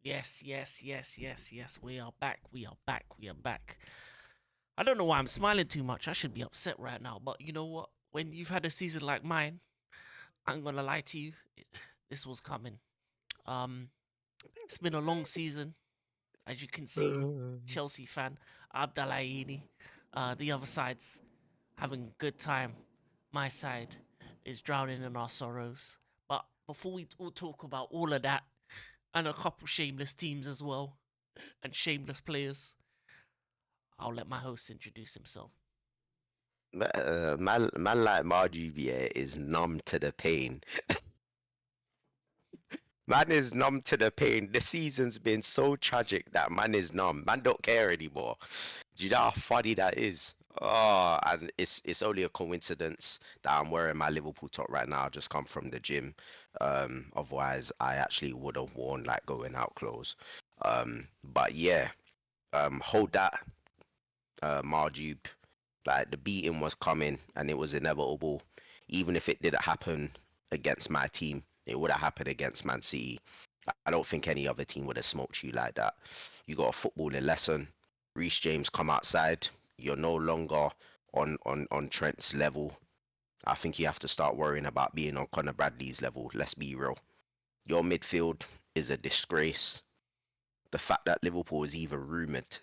Yes, yes, yes, yes, yes. We are back. We are back. We are back. I don't know why I'm smiling too much. I should be upset right now. But you know what? When you've had a season like mine, I'm gonna lie to you. This was coming. Um, it's been a long season, as you can see. Chelsea fan, Abdalayini. The other side's having a good time. My side is drowning in our sorrows. But before we all talk about all of that, and a couple shameless teams as well, and shameless players, I'll let my host introduce himself. Man like Marduvier is numb to the pain. Man is numb to the pain. The season's been so tragic that man is numb. Man don't care anymore. Do you know how funny that is? Oh, and it's only a coincidence that I'm wearing my Liverpool top right now. I just come from the gym. Otherwise I actually would have worn like going out clothes. But yeah, hold that, Mardude. Like the beating was coming and it was inevitable. Even if it didn't happen against my team, it would have happened against Man City. I don't think any other team would have smoked you like that. You got a footballing lesson. Reece James come outside. You're no longer on Trent's level. I think you have to start worrying about being on Conor Bradley's level. Let's be real. Your midfield is a disgrace. The fact that Liverpool is even rumoured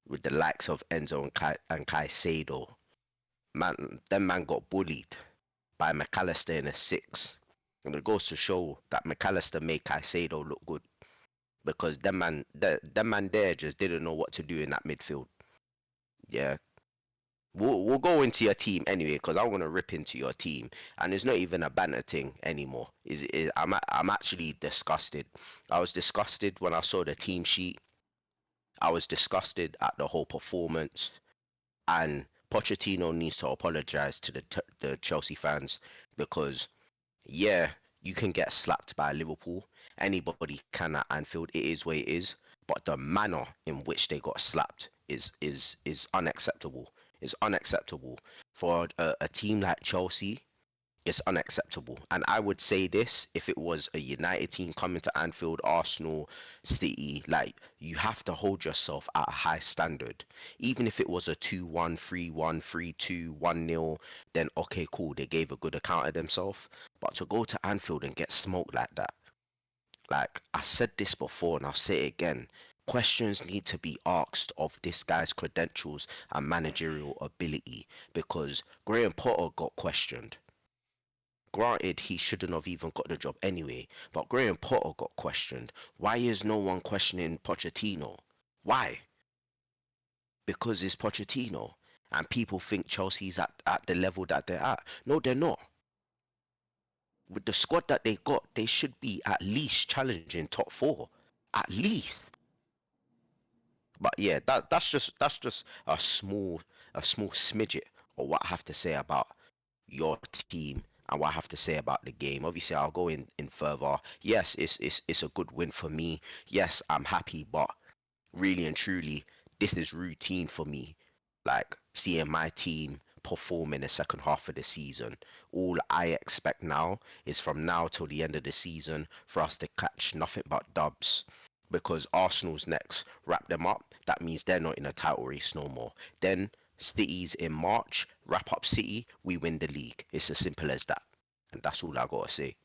with the likes of Enzo and Caicedo, man, them man got bullied by McAllister in a six. And it goes to show that McAllister made Caicedo look good because them man there just didn't know what to do in that midfield. Yeah. We'll go into your team anyway because I want to rip into your team, and it's not even a banter thing anymore. I'm actually disgusted. I was disgusted when I saw the team sheet. I was disgusted at the whole performance, and Pochettino needs to apologize to the Chelsea fans because yeah, you can get slapped by Liverpool. Anybody can at Anfield. It is what it is. But the manner in which they got slapped is unacceptable. It's unacceptable for a team like Chelsea. It's unacceptable. And I would say this if it was a United team coming to Anfield, Arsenal, City, like you have to hold yourself at a high standard. Even if it was a 2-1, 3-1, 3-2, 1-0, then okay, cool, they gave a good account of themselves. But to go to Anfield and get smoked like that, like I said this before and I'll say it again, questions need to be asked of this guy's credentials and managerial ability because Graham Potter got questioned. Granted, he shouldn't have even got the job anyway, but Graham Potter got questioned. Why is no one questioning Pochettino? Why? Because it's Pochettino. And people think Chelsea's at the level that they're at. No, they're not. With the squad that they got, they should be at least challenging top four. At least. But yeah, that's just a small smidget of what I have to say about your team and what I have to say about the game. Obviously, I'll go in further. Yes, it's a good win for me. Yes, I'm happy, but really and truly, this is routine for me. Like seeing my team perform in the second half of the season. All I expect now is from now till the end of the season for us to catch nothing but dubs. Because Arsenal's next, wrap them up. That means they're not in a title race no more. Then City's in March, wrap up City, we win the league. It's as simple as that. And that's all I gotta say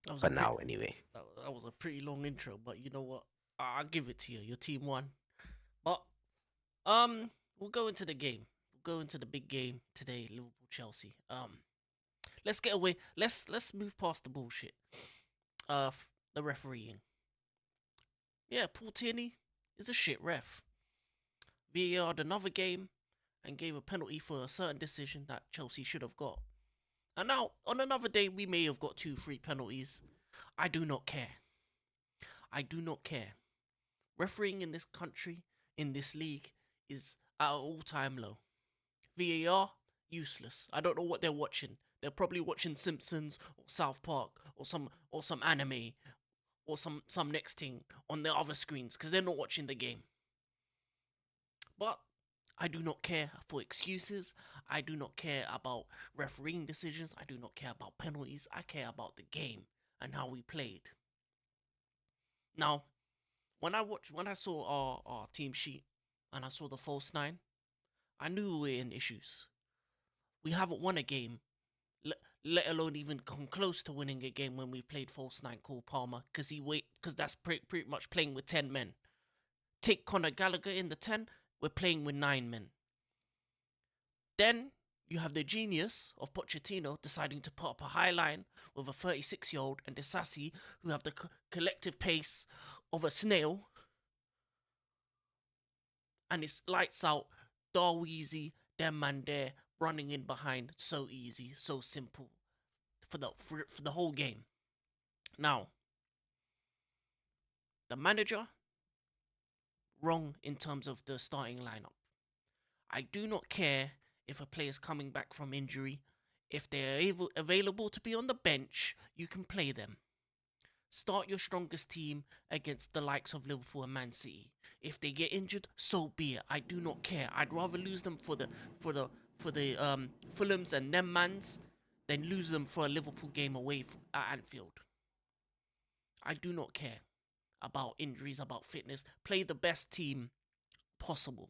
That was for a pretty now, anyway. that was a pretty long intro, but you know what? I'll give it to you. Your team won. But we'll go into the game. We'll go into the big game today, Liverpool Chelsea. Let's get away. Let's move past the bullshit. The refereeing. Yeah, Paul Tierney is a shit ref. VAR'd another game and gave a penalty for a certain decision that Chelsea should have got. And now, on another day, we may have got 2, 3 penalties. I do not care. I do not care. Refereeing in this country, in this league, is at an all-time low. VAR, useless. I don't know what they're watching. They're probably watching Simpsons or South Park or some anime or some next thing on their other screens because they're not watching the game. But I do not care for excuses. I do not care about refereeing decisions. I do not care about penalties. I care about the game and how we played. Now, when I saw our team sheet and I saw the false nine, I knew we were in issues. We haven't won a game, let alone even come close to winning a game when we played false nine Cole Palmer, because that's pretty much playing with 10 men. Take Conor Gallagher in the 10, we're playing with 9 men. Then you have the genius of Pochettino deciding to put up a high line with a 36-year-old and Disasi, who have the collective pace of a snail, and it's lights out, Darweezy, them man there, running in behind, so easy, so simple for the whole game. Now, the manager, wrong in terms of the starting lineup. I do not care if a player is coming back from injury. If they're available to be on the bench, you can play them. Start your strongest team against the likes of Liverpool and Man City. If they get injured, so be it. I do not care. I'd rather lose them for the Fulhams and them mans than lose them for a Liverpool game away at Anfield. I do not care about injuries, about fitness. Play the best team possible.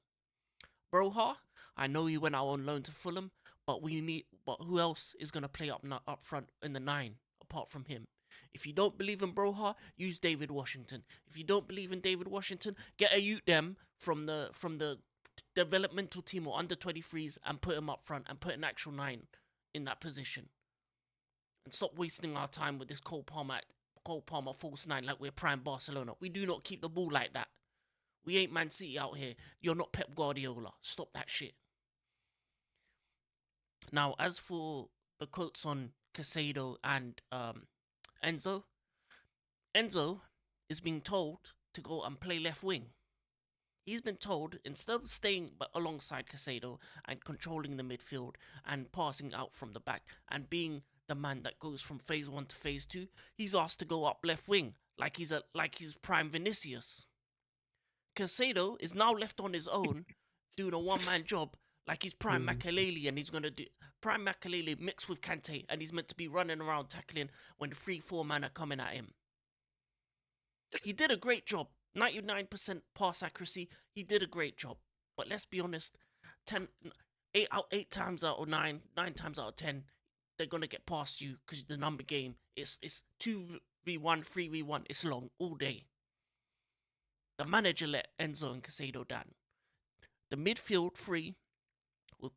Broha, I know he went out on loan to Fulham, but who else is gonna play up front in the 9 apart from him? If you don't believe in Broha, use David Washington. If you don't believe in David Washington, get a youth them from the developmental team or under 23s and put him up front and put an actual 9 in that position. And stop wasting our time with this Cole Palmer false 9 like we're prime Barcelona. We do not keep the ball like that. We ain't Man City out here. You're not Pep Guardiola. Stop that shit. Now, as for the quotes on Casado and Enzo, Enzo is being told to go and play left wing. He's been told, instead of staying alongside Casado and controlling the midfield and passing out from the back and being the man that goes from phase 1 to phase 2, he's asked to go up left wing like he's prime Vinicius. Casado is now left on his own doing a one-man job like he's prime Makaleli, and he's going to do prime Makaleli mixed with Kante, and he's meant to be running around tackling when the 3-4 men are coming at him. He did a great job. 99% pass accuracy. He did a great job. But let's be honest, 8 times out of 9 times out of 10, they're going to get past you because the number game is 2v1, 3v1. It's long all day. The manager let Enzo and Casado down. The midfield three with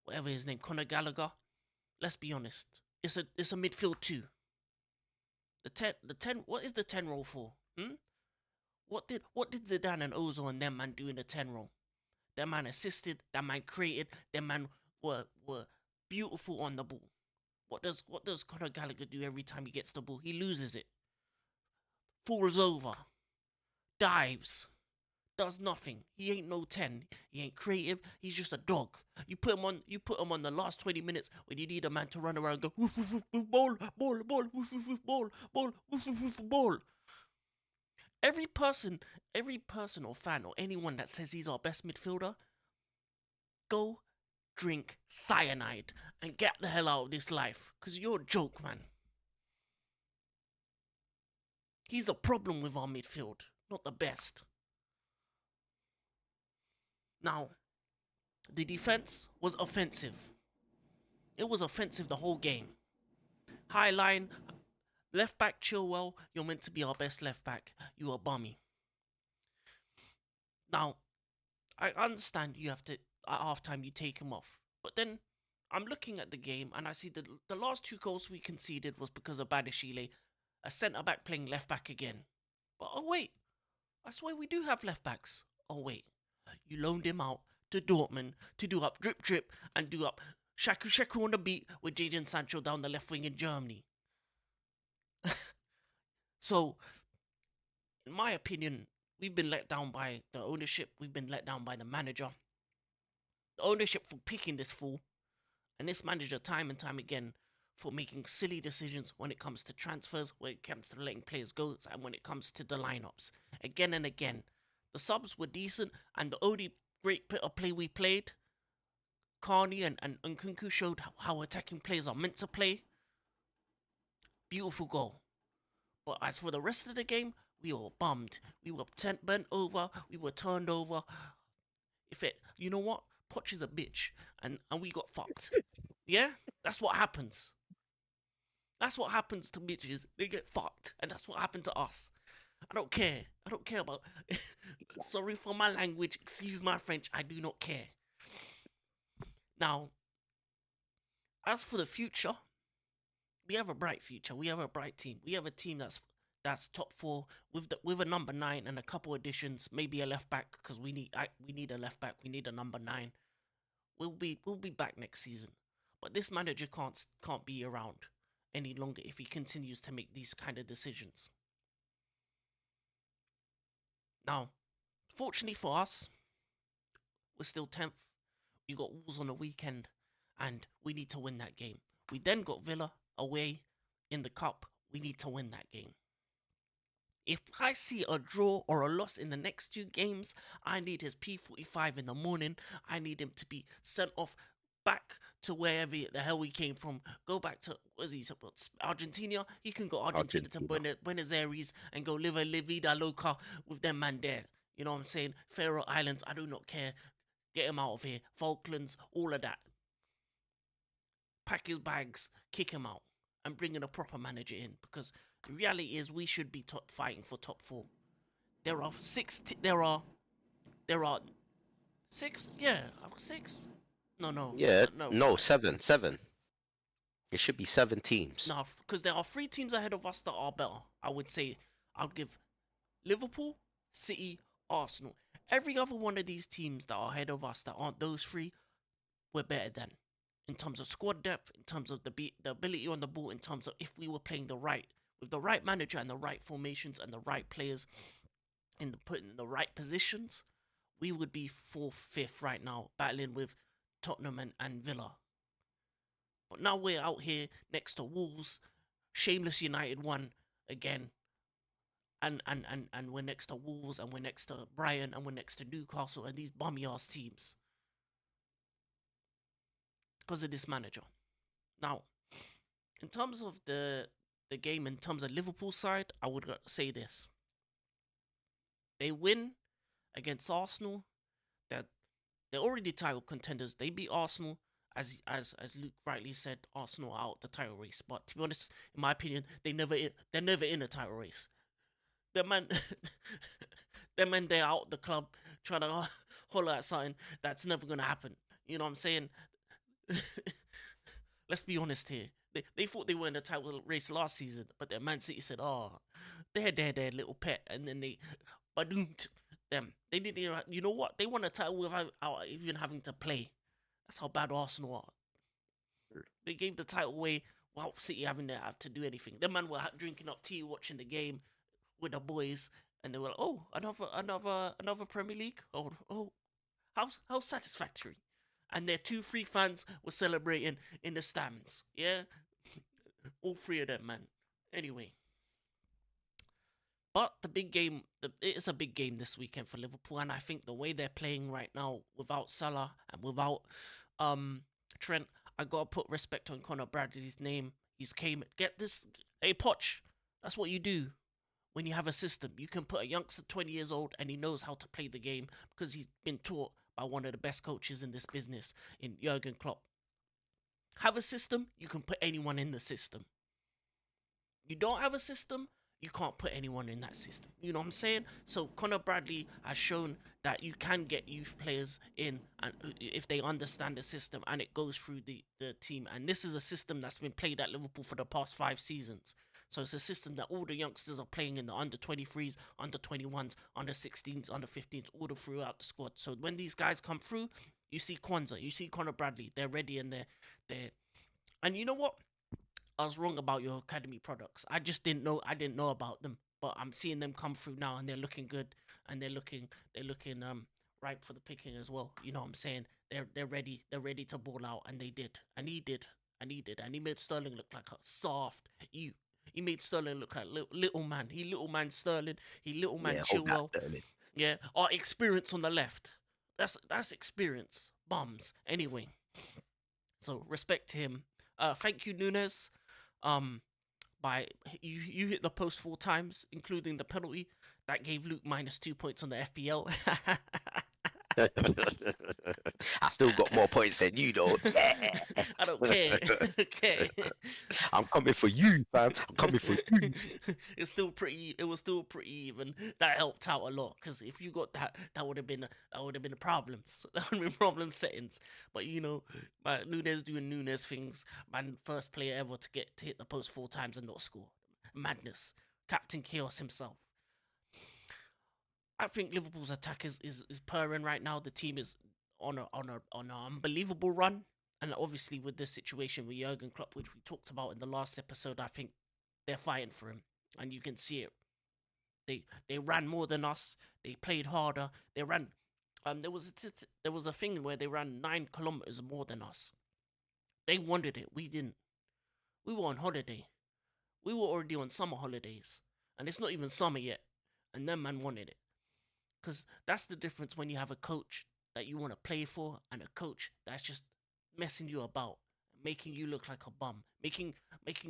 whatever his name, Conor Gallagher. Let's be honest, it's a midfield 2. The 10. What is the 10 role for? What did Zidane and Ozil and them man do in the 10 role? That man assisted. That man created. That man were beautiful on the ball. What does Conor Gallagher do every time he gets the ball? He loses it. Falls over. Dives. Does nothing. He ain't no 10. He ain't creative. He's just a dog. You put him on the last 20 minutes when you need a man to run around and go woof, woof, woof, ball, ball, ball, woof, woof, woof, ball, ball, woof, woof, woof, ball. Every person or fan or anyone that says he's our best midfielder, go drink cyanide and get the hell out of this life, because you're a joke, man. He's a problem with our midfield, not the best. Now, the defense was offensive. It was offensive the whole game. High line, left back Chilwell, you're meant to be our best left back. You are bummy. Now, I understand you have to, at halftime, you take him off. But then, I'm looking at the game and I see the last 2 goals we conceded was because of Badashile, a centre-back playing left-back again. But oh wait, I swear we do have left-backs. Oh wait, you loaned him out to Dortmund to do up drip drip and do up Shaku Shaku on the beat with Jadon Sancho down the left wing in Germany. So, in my opinion, we've been let down by the ownership. We've been let down by the manager. The ownership for picking this fool, and this manager time and time again for making silly decisions when it comes to transfers, when it comes to letting players go, and when it comes to the lineups. Again and again. The subs were decent, and the only great bit of play we played, Carney and Nkunku showed how attacking players are meant to play. Beautiful goal. But as for the rest of the game, we were bummed. We were bent over. We were turned over. You know what? Poch is a bitch, and we got fucked. Yeah, that's what happens. That's what happens to bitches. They get fucked, and that's what happened to us. I don't care. I don't care about. Sorry for my language. Excuse my French. I do not care. Now, as for the future, we have a bright future. We have a bright team. We have a team that's top four with a number 9 and a couple additions, maybe a left back because we need a left back. We need a number 9. We'll be back next season. But this manager can't be around any longer if he continues to make these kind of decisions. Now, fortunately for us, we're still 10th. We got Wolves on the weekend, and we need to win that game. We then got Villa away in the cup. We need to win that game. If I see a draw or a loss in the next 2 games, I need his P45 in the morning. I need him to be sent off back to wherever the hell he came from. Go back to, what is he, Argentina? He can go Argentina to Buenos Aires and go live a vida loca with them man there. You know what I'm saying? Faroe Islands, I do not care. Get him out of here. Falklands, all of that. Pack his bags, kick him out, and bring in a proper manager in. Because the reality is, we should be fighting for top 4. There are 6. There are 6. Yeah, 6. No, Yeah, no, no, seven. It should be 7 teams. no, because there are 3 teams ahead of us that are better. I would say I'd give Liverpool, City, Arsenal. Every other one of these teams that are ahead of us that aren't those 3, we're better than. In terms of squad depth, in terms of the ability on the ball, in terms of if we were playing with the right manager and the right formations and the right players put in the right positions, we would be 4th, 5th right now, battling with Tottenham and Villa. But now we're out here next to Wolves, shameless United won again, and we're next to Wolves, and we're next to Brighton, and we're next to Newcastle, and these bummy ass teams because of this manager. Now, in terms of the game, in terms of Liverpool side, I would say this: they win against Arsenal. They're already title contenders. They beat Arsenal, as Luke rightly said. Arsenal are out the title race, but to be honest, in my opinion, they're never in a title race. The man, they're out the club trying to holler at something that's never gonna happen. You know what I'm saying? Let's be honest here. They thought they were in the title race last season, but then Man City said, "Oh, they're their little pet," and then they badoomed them. They didn't even, you know what? They won a title without even having to play. That's how bad Arsenal are. They gave the title away without City having to have to do anything. The man were drinking up tea, watching the game with the boys, and they were like, "Oh, another Premier League. Oh, how satisfactory." And their 2-3 fans were celebrating in the stands. Yeah, all 3 of them, man. Anyway, but the big game, it is a big game this weekend for Liverpool, and I think the way they're playing right now, without Salah and without Trent, I gotta put respect on Conor Bradley's name. Get this, hey Poch, that's what you do when you have a system. You can put a youngster 20 years old and he knows how to play the game because he's been taught by one of the best coaches in this business, in Jurgen Klopp. Have a system, you can put anyone in the system. You don't have a system, you can't put anyone in that system. You know what I'm saying? So Conor Bradley has shown that you can get youth players in, and if they understand the system and it goes through the team. And this is a system that's been played at Liverpool for the past 5 seasons. So it's a system that all the youngsters are playing in, the under 23s, under 21s, under 16s, under 15s, all throughout the squad. So when these guys come through, you see Kwanzaa, you see Conor Bradley, they're ready and they're and you know what? I was wrong about your academy products. I just didn't know. I didn't know about them, but I'm seeing them come through now, and they're looking good, and they're looking ripe for the picking as well. You know what I'm saying? They're ready. They're ready to ball out, and they did, and he did, and he did, and he made Sterling look like a soft you. He made Sterling look like little man. He little man Sterling. He little man Yeah, hold that, Chilwell. Sterling. Yeah, our experience on the left. That's experience. Bums. Anyway, so respect to him. Thank you, Nunes. Um, by you hit the post 4 times, including the penalty that gave Luke -2 points on the FPL. I still got more points than you, though. Yeah. I don't care. Okay. I'm coming for you, fam. I'm coming for you. It's still pretty. It was still pretty even. That helped out a lot because if you got that, that would have been problems. That would have been problem settings. But Nunes doing Nunes things. Man, first player ever to hit the post 4 times and not score. Madness. Captain Chaos himself. I think Liverpool's attack is purring right now. The team is on an unbelievable run, and obviously with this situation with Jurgen Klopp, which we talked about in the last episode, I think they're fighting for him, and you can see it. They ran more than us. They played harder. They ran. There was a thing where they ran 9 kilometers more than us. They wanted it. We didn't. We were on holiday. We were already on summer holidays, and it's not even summer yet, and them man wanted it. Because that's the difference when you have a coach that you want to play for and a coach that's just messing you about, making you look like a bum, making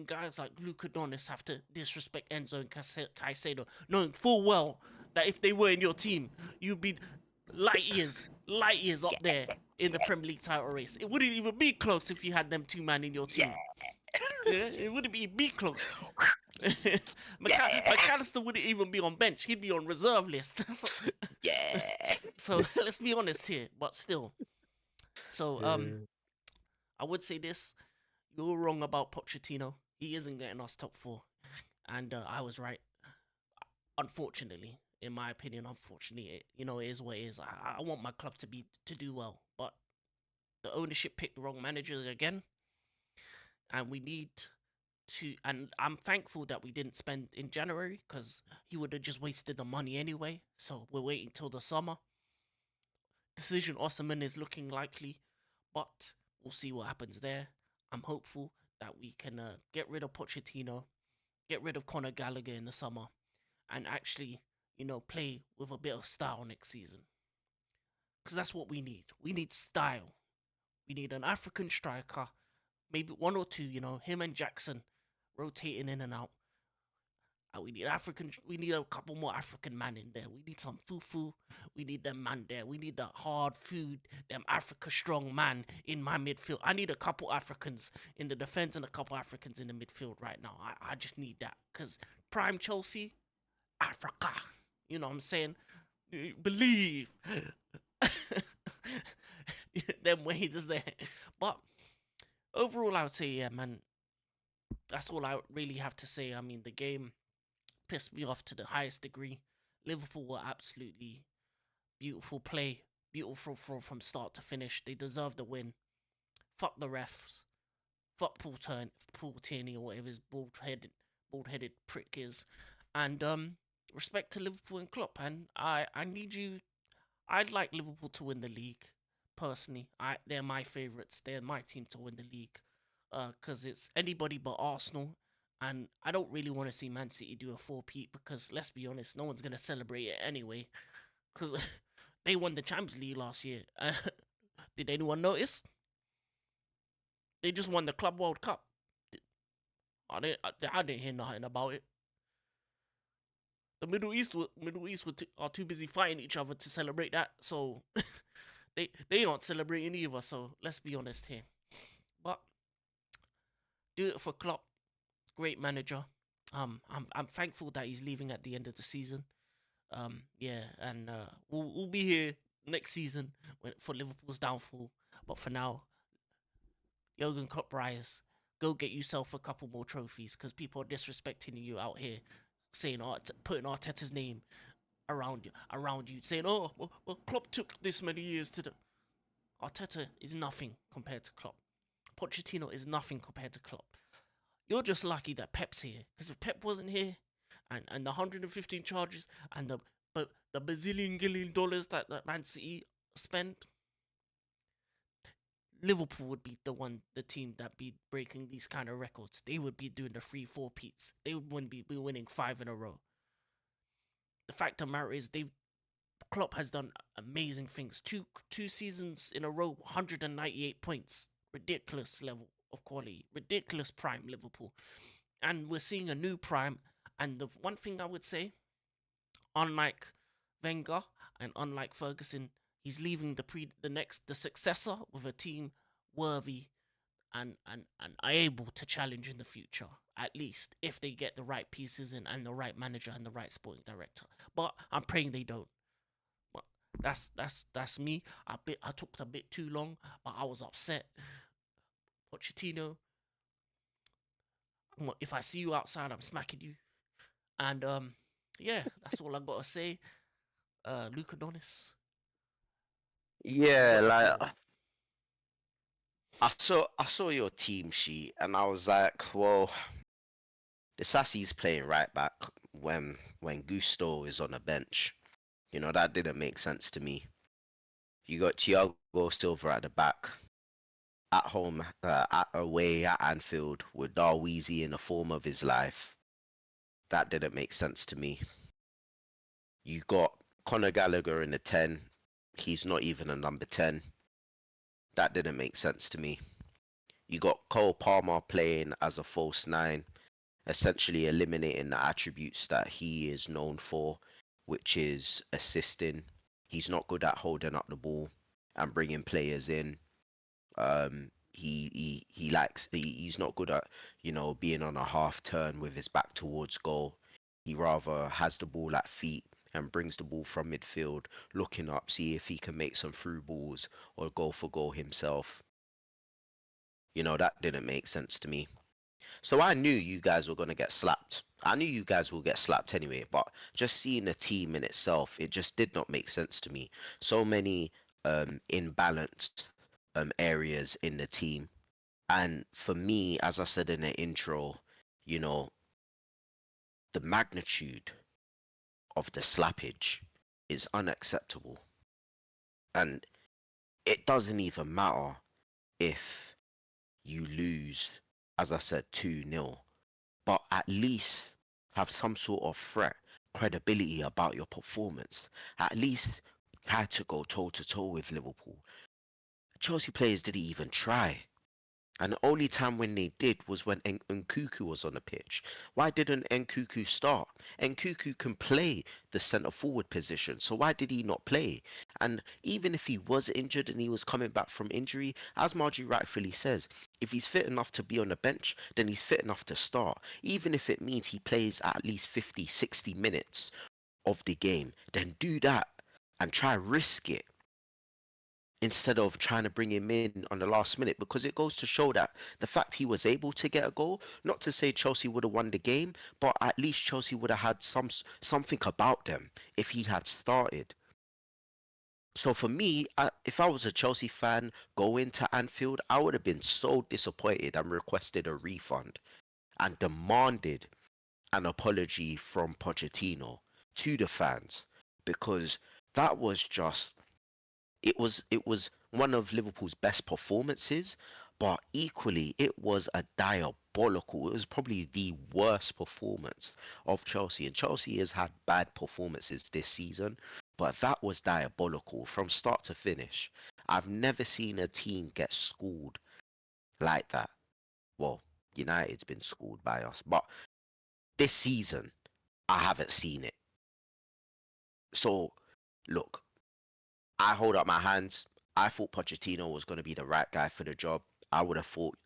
guys like Luka Donis have to disrespect Enzo and Caicedo, knowing full well that if they were in your team, you'd be light years up Yeah. there in the Premier League title race. It wouldn't even be close if you had them two man in your Yeah. team. Yeah, it wouldn't be close. Yeah. McAllister wouldn't even be on bench. He'd be on reserve list. Yeah. So let's be honest here, but still. So Mm. I would say this: you're wrong about Pochettino. He isn't getting us top four, and I was right. Unfortunately, in my opinion, unfortunately, it is what it is. I want my club to do well, but the ownership picked the wrong managers again, and we need to. And I'm thankful that we didn't spend in January because he would have just wasted the money anyway. So we're waiting till the summer. Decision Osman is looking likely, but we'll see what happens there. I'm hopeful that we can get rid of Pochettino, get rid of Conor Gallagher in the summer, and actually, play with a bit of style next season. Because that's what we need. We need style. We need an African striker, maybe one or two, him and Jackson rotating in and out. We need African. We need a couple more African man in there. We need some fufu. We need them man there. We need the hard food. Them Africa strong man in my midfield. I need a couple Africans in the defense and a couple Africans in the midfield right now. I just need that because prime Chelsea, Africa. You know what I'm saying? Believe. Them ways is there. But overall, I would say, yeah, man. That's all I really have to say. I mean, the game pissed me off to the highest degree. Liverpool were absolutely beautiful play, beautiful from start to finish. They deserve the win. Fuck the refs. Fuck Paul Tierney or whatever his bald-headed prick is. And respect to Liverpool and Klopp. And I need you. I'd like Liverpool to win the league. Personally, they're my favourites. They're my team to win the league. Because it's anybody but Arsenal. And I don't really want to see Man City do a four-peat because, let's be honest, no one's going to celebrate it anyway. Because they won the Champions League last year. Did anyone notice? They just won the Club World Cup. I didn't hear nothing about it. The Middle East are too busy fighting each other to celebrate that. So they aren't celebrating either. So let's be honest here. But do it for Klopp. Great manager. I'm thankful that he's leaving at the end of the season. Yeah, and we'll be here next season for Liverpool's downfall. But for now, Jurgen Klopp rise. Go get yourself a couple more trophies because people are disrespecting you out here, saying putting Arteta's name around you, saying, oh, well, Klopp took this many years to do. Arteta is nothing compared to Klopp. Pochettino is nothing compared to Klopp. You're just lucky that Pep's here. Because if Pep wasn't here, and the 115 charges, and the bazillion dollars that Man City spent, Liverpool would be the team that be breaking these kind of records. They would be doing the 3-4 peats. They wouldn't be winning 5 in a row. The fact of the matter is, Klopp has done amazing things. Two seasons in a row, 198 points. Ridiculous level of quality. Ridiculous prime Liverpool. and we're seeing a new prime. And the one thing I would say, unlike Wenger and unlike Ferguson, he's leaving the successor with a team worthy and are able to challenge in the future. At least if they get the right pieces in and the right manager and the right sporting director. But I'm praying they don't. But that's me. I talked a bit too long, but I was upset. Pochettino, if I see you outside, I'm smacking you. And yeah, that's all I gotta say. Luca Donis, you Yeah, got the floor. like I saw your team sheet and I was like, well, the Sassy's playing right back when Gusto is on the bench. That didn't make sense to me. You got Thiago Silva at the back, at home, at away at Anfield with Darweezy in the form of his life. That didn't make sense to me. You got Conor Gallagher in the 10. He's not even a number 10. That didn't make sense to me. You got Cole Palmer playing as a false nine, essentially eliminating the attributes that he is known for, which is assisting. He's not good at holding up the ball and bringing players in. He likes he's not good at being on a half turn with his back towards goal. He rather has the ball at feet and brings the ball from midfield, looking up, see if he can make some through balls or go for goal himself. That didn't make sense to me. So I knew you guys were gonna get slapped. I knew you guys will get slapped anyway, but just seeing the team in itself, it just did not make sense to me. So many imbalanced areas in the team. And for me, as I said in the intro, you know, the magnitude of the slappage is unacceptable. And it doesn't even matter if you lose, as I said, 2-0, but at least have some sort of threat, credibility about your performance. At least try to go toe to toe with Liverpool. Chelsea players didn't even try. And the only time when they did was when Nkuku was on the pitch. Why didn't Nkuku start? Nkuku can play the centre forward position, so why did he not play? And even if he was injured and he was coming back from injury, as Margie rightfully says, if he's fit enough to be on the bench, then he's fit enough to start. Even if it means he plays at least 50, 60 minutes of the game, then do that and try risk it instead of trying to bring him in on the last minute, because it goes to show that the fact he was able to get a goal, not to say Chelsea would have won the game, but at least Chelsea would have had something about them if he had started. So for me, if I was a Chelsea fan going to Anfield, I would have been so disappointed and requested a refund and demanded an apology from Pochettino to the fans, because that was just it was one of Liverpool's best performances, but equally it was a diabolical. It was probably the worst performance of Chelsea, and Chelsea has had bad performances this season, but that was diabolical from start to finish. I've never seen a team get schooled like that. Well, United's been schooled by us, but this season I haven't seen it. So, look, I hold up my hands. I thought Pochettino was going to be the right guy for the job. I thought,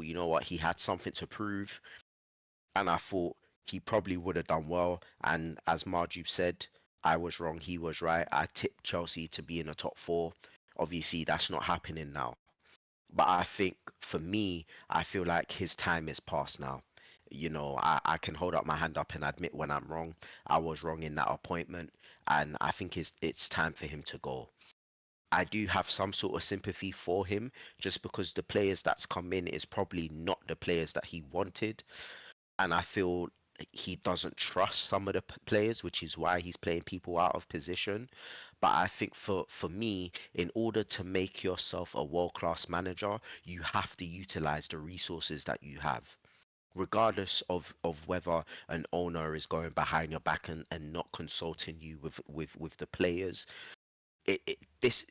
you know what, he had something to prove, and I thought he probably would have done well. And as Marju said, I was wrong, he was right. I tipped Chelsea to be in the top four. Obviously, that's not happening now. But I think for me, I feel like his time is past now. I can hold up my hand up and admit when I'm wrong. I was wrong in that appointment, and I think it's time for him to go. I do have some sort of sympathy for him just because the players that's come in is probably not the players that he wanted. And I feel he doesn't trust some of the players, which is why he's playing people out of position. But I think for me, in order to make yourself a world-class manager, you have to utilize the resources that you have. Regardless of whether an owner is going behind your back and not consulting you with the players, This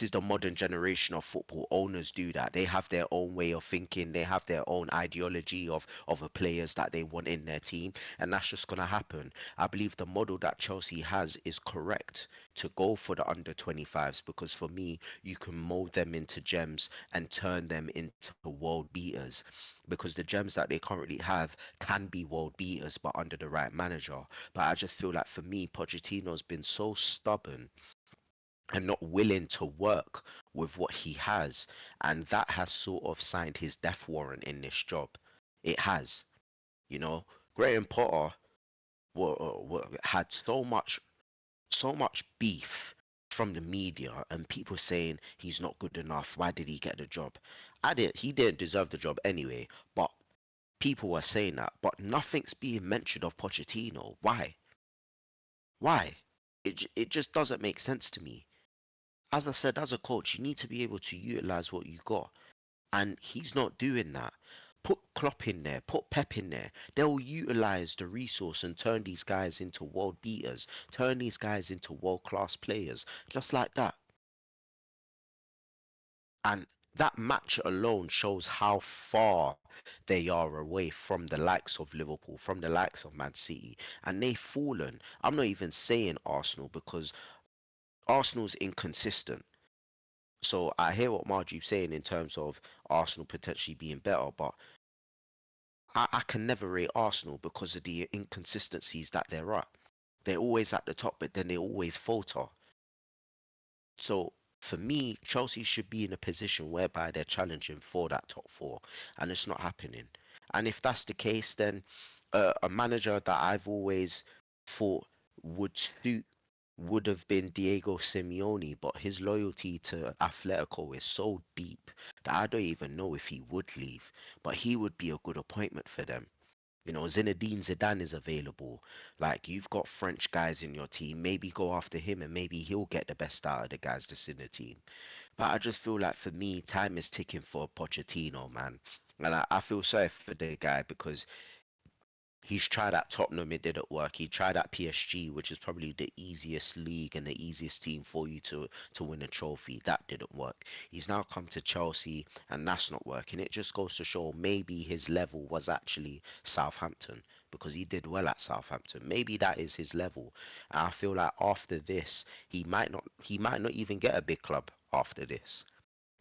is the modern generation of football. Owners do that. They have their own way of thinking. They have their own ideology of the players that they want in their team, and that's just gonna happen. I believe the model that Chelsea has is correct to go for the under 25s because for me, you can mold them into gems and turn them into world beaters because the gems that they currently have can be world beaters but under the right manager. But I just feel like for me, Pochettino's been so stubborn and not willing to work with what he has. And that has sort of signed his death warrant in this job. It has. You know, Graham Potter had so much beef from the media and people saying he's not good enough. Why did he get the job? He didn't deserve the job anyway, but people were saying that. But nothing's being mentioned of Pochettino. Why? Why? It just doesn't make sense to me. As I said, as a coach, you need to be able to utilize what you got, and he's not doing that. Put Klopp in there, put Pep in there. They'll utilize the resource and turn these guys into world beaters, turn these guys into world class players, just like that. And that match alone shows how far they are away from the likes of Liverpool, from the likes of Man City, and they've fallen. I'm not even saying Arsenal because Arsenal's inconsistent. So I hear what Marju's saying in terms of Arsenal potentially being better, but I can never rate Arsenal because of the inconsistencies that they're at. They're always at the top, but then they always falter. So for me, Chelsea should be in a position whereby they're challenging for that top four, and it's not happening. And if that's the case, then a manager that I've always thought would suit would have been Diego Simeone, but his loyalty to Atletico is so deep that I don't even know if he would leave. But he would be a good appointment for them. You know, Zinedine Zidane is available. Like, you've got French guys in your team. Maybe go after him and maybe he'll get the best out of the guys that's in the team. But I just feel like for me, time is ticking for Pochettino, man. And I feel sorry for the guy because he's tried at Tottenham, it didn't work. He tried at PSG, which is probably the easiest league and the easiest team for you to win a trophy. That didn't work. He's now come to Chelsea, and that's not working. It just goes to show maybe his level was actually Southampton because he did well at Southampton. Maybe that is his level. And I feel like after this, he might not even get a big club after this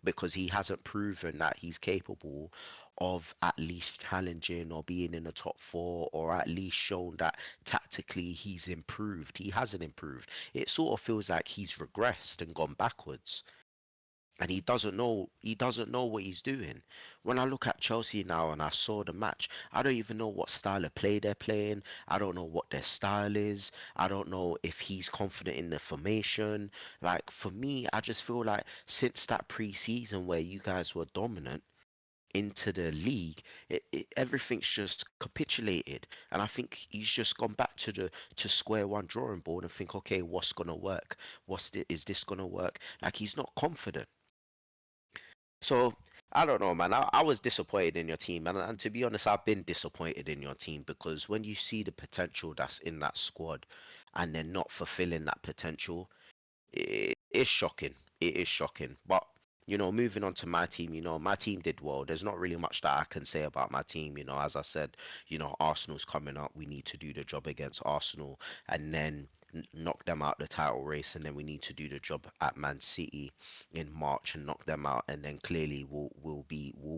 because he hasn't proven that he's capable of at least challenging or being in the top four or at least shown that tactically he's improved. He hasn't improved. It sort of feels like he's regressed and gone backwards. And he doesn't know what he's doing. When I look at Chelsea now and I saw the match, I don't even know what style of play they're playing. I don't know what their style is. I don't know if he's confident in the formation. Like for me, I just feel like since that pre-season where you guys were dominant into the league, everything's just capitulated. And I think he's just gone back to square one drawing board and think, okay, what's gonna work? Is this gonna work? Like he's not confident. So I don't know, man. I was disappointed in your team, and to be honest, I've been disappointed in your team because when you see the potential that's in that squad, and they're not fulfilling that potential, it is shocking. It is shocking. But moving on to my team, my team did well. There's not really much that I can say about my team. As I said, Arsenal's coming up. We need to do the job against Arsenal and then knock them out the title race, and then we need to do the job at Man City in March and knock them out, and then clearly we'll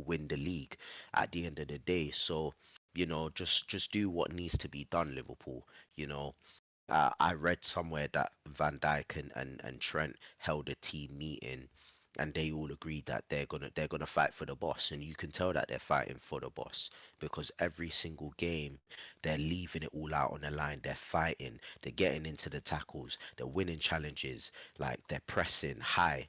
win the league at the end of the day. So, just do what needs to be done, Liverpool. You know, I read somewhere that Van Dijk and Trent held a team meeting and they all agreed that they're gonna fight for the boss, and you can tell that they're fighting for the boss because every single game they're leaving it all out on the line. They're fighting, they're getting into the tackles, they're winning challenges, like they're pressing high.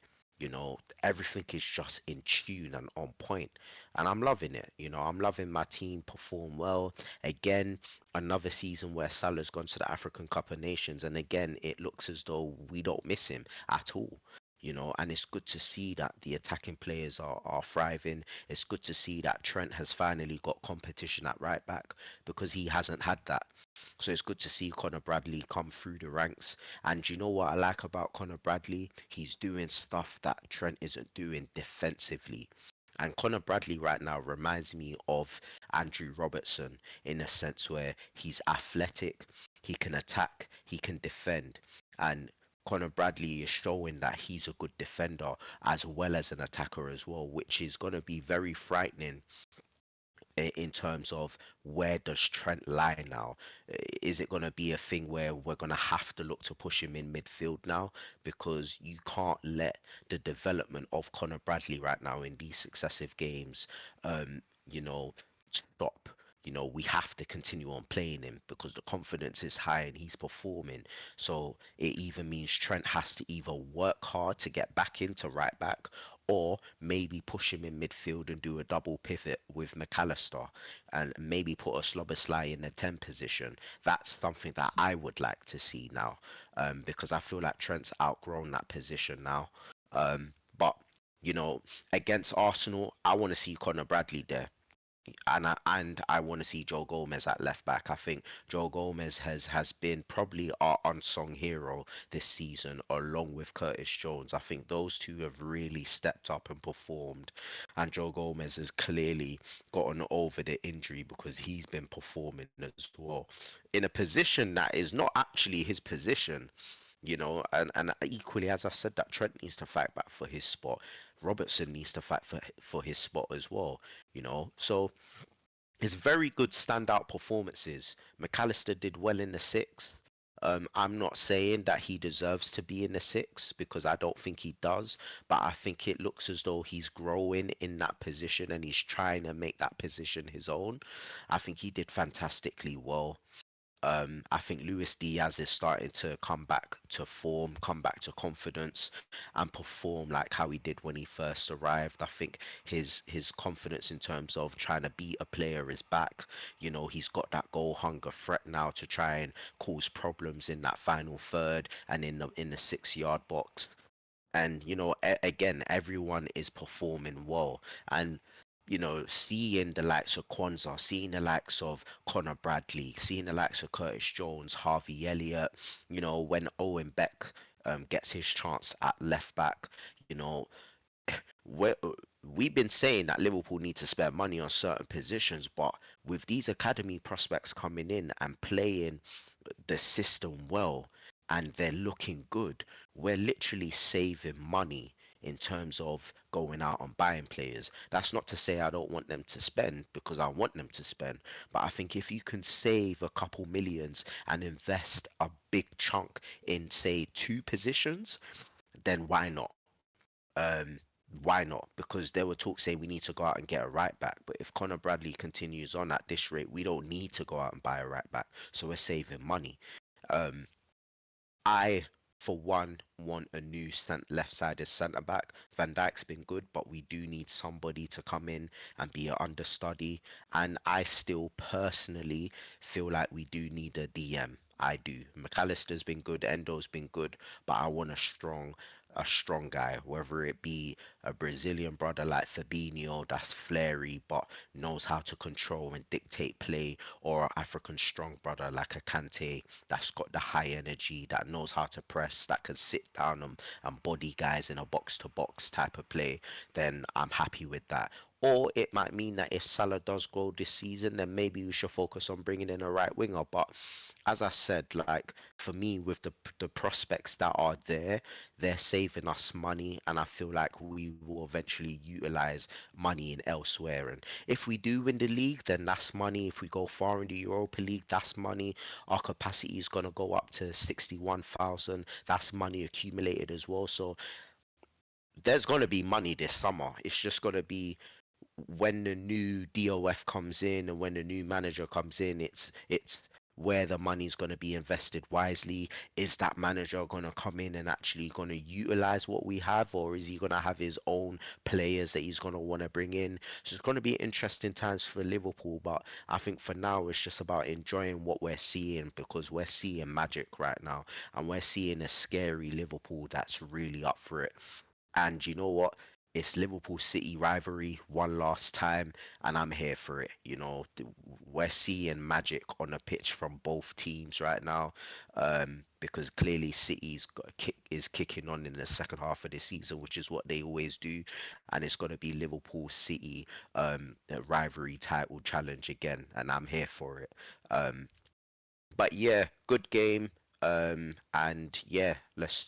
Everything is just in tune and on point, and I'm loving it. I'm loving my team perform well again. Another season where Salah's gone to the African Cup of Nations, and again, it looks as though we don't miss him at all. And it's good to see that the attacking players are thriving. It's good to see that Trent has finally got competition at right back because he hasn't had that. So it's good to see Connor Bradley come through the ranks. And you know what I like about Connor Bradley? He's doing stuff that Trent isn't doing defensively. And Connor Bradley right now reminds me of Andrew Robertson in a sense where he's athletic, he can attack, he can defend. And Connor Bradley is showing that he's a good defender as well as an attacker as well, which is going to be very frightening in terms of where does Trent lie now? Is it going to be a thing where we're going to have to look to push him in midfield now? Because you can't let the development of Connor Bradley right now in these successive games, um, you know, stop. We have to continue on playing him because the confidence is high and he's performing. So it either means Trent has to either work hard to get back into right back or maybe push him in midfield and do a double pivot with McAllister and maybe put a Slobosly in the 10 position. That's something that I would like to see now, because I feel like Trent's outgrown that position now. But, you know, against Arsenal, I want to see Connor Bradley there. And I want to see Joe Gomez at left back. I think Joe Gomez has been probably our unsung hero this season, along with Curtis Jones. I think those two have really stepped up and performed, and Joe Gomez has clearly gotten over the injury because he's been performing as well in a position that is not actually his position. And equally, as I said, that Trent needs to fight back for his spot. Robertson needs to fight for his spot as well. So it's very good standout performances. McAllister did well in the six. I'm not saying that he deserves to be in the six because I don't think he does, but I think it looks as though he's growing in that position and he's trying to make that position his own. I think he did fantastically well. I think Luis Diaz is starting to come back to form, come back to confidence, and perform like how he did when he first arrived. I think his confidence in terms of trying to beat a player is back. He's got that goal hunger threat now to try and cause problems in that final third and in the 6 yard box. And again, everyone is performing well. And seeing the likes of Kwanzaa, seeing the likes of Connor Bradley, seeing the likes of Curtis Jones, Harvey Elliott, when Owen Beck gets his chance at left back, you know, we we've been saying that Liverpool need to spend money on certain positions, but with these academy prospects coming in and playing the system well and they're looking good, we're literally saving money in terms of going out and buying players. That's not to say I don't want them to spend because I want them to spend, but I think if you can save a couple millions and invest a big chunk in, say, two positions, then why not? Um, why not? Because there were talks saying we need to go out and get a right back. But if Connor Bradley continues on at this rate, we don't need to go out and buy a right back. So we're saving money. Um, I, for one, want a new left-sided centre back. Van Dijk's been good, but we do need somebody to come in and be an understudy. And I still personally feel like we do need a DM. I do. McAllister's been good, Endo's been good, but I want a strong guy, whether it be a Brazilian brother like Fabinho that's flary but knows how to control and dictate play, or an African strong brother like a Kante that's got the high energy, that knows how to press, that can sit down and body guys in a box to box type of play, then I'm happy with that. Or it might mean that if Salah does grow this season, then maybe we should focus on bringing in a right winger. But as I said, like for me, with the prospects that are there, they're saving us money, and I feel like we will eventually utilize money in elsewhere. And if we do win the league, then that's money. If we go far in the Europa League, that's money. Our capacity is gonna go up to 61,000. That's money accumulated as well. So there's gonna be money this summer. It's just gonna be when the new DOF comes in and when the new manager comes in. It's where the money's going to be invested wisely. Is that manager going to come in and actually going to utilize what we have, or is he going to have his own players that he's going to want to bring in? So it's going to be interesting times for Liverpool, but I think for now it's just about enjoying what we're seeing because we're seeing magic right now and we're seeing a scary Liverpool that's really up for it. And you know what? It's Liverpool City rivalry one last time, and I'm here for it. We're seeing magic on the pitch from both teams right now, because clearly is kicking on in the second half of the season, which is what they always do, and it's going to be Liverpool City rivalry title challenge again, and I'm here for it. Um, but yeah, good game. And yeah, let's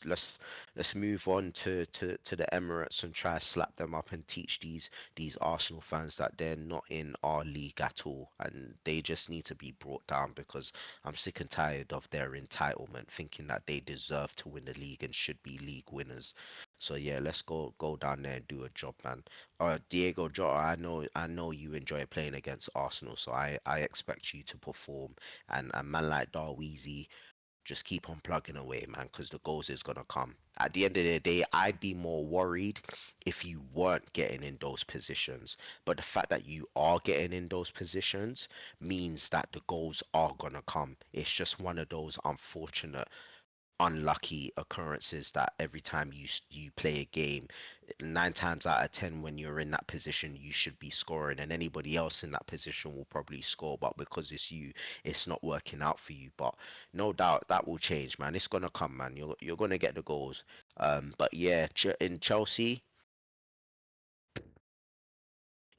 move on to the Emirates and try to slap them up and teach these Arsenal fans that they're not in our league at all, and they just need to be brought down because I'm sick and tired of their entitlement, thinking that they deserve to win the league and should be league winners. So yeah, let's go down there and do a job, man. Diego Jota, I know you enjoy playing against Arsenal, so I expect you to perform and a man like Darweezy, just keep on plugging away, man, because the goals is gonna come. At the end of the day, I'd be more worried if you weren't getting in those positions. But the fact that you are getting in those positions means that the goals are gonna come. It's just one of those unfortunate unlucky occurrences that every time you play a game, 9 times out of 10 when you're in that position you should be scoring, and anybody else in that position will probably score, but because it's you, it's not working out for you. But no doubt that will change, man. It's gonna come, man. You're gonna get the goals. But yeah, in Chelsea,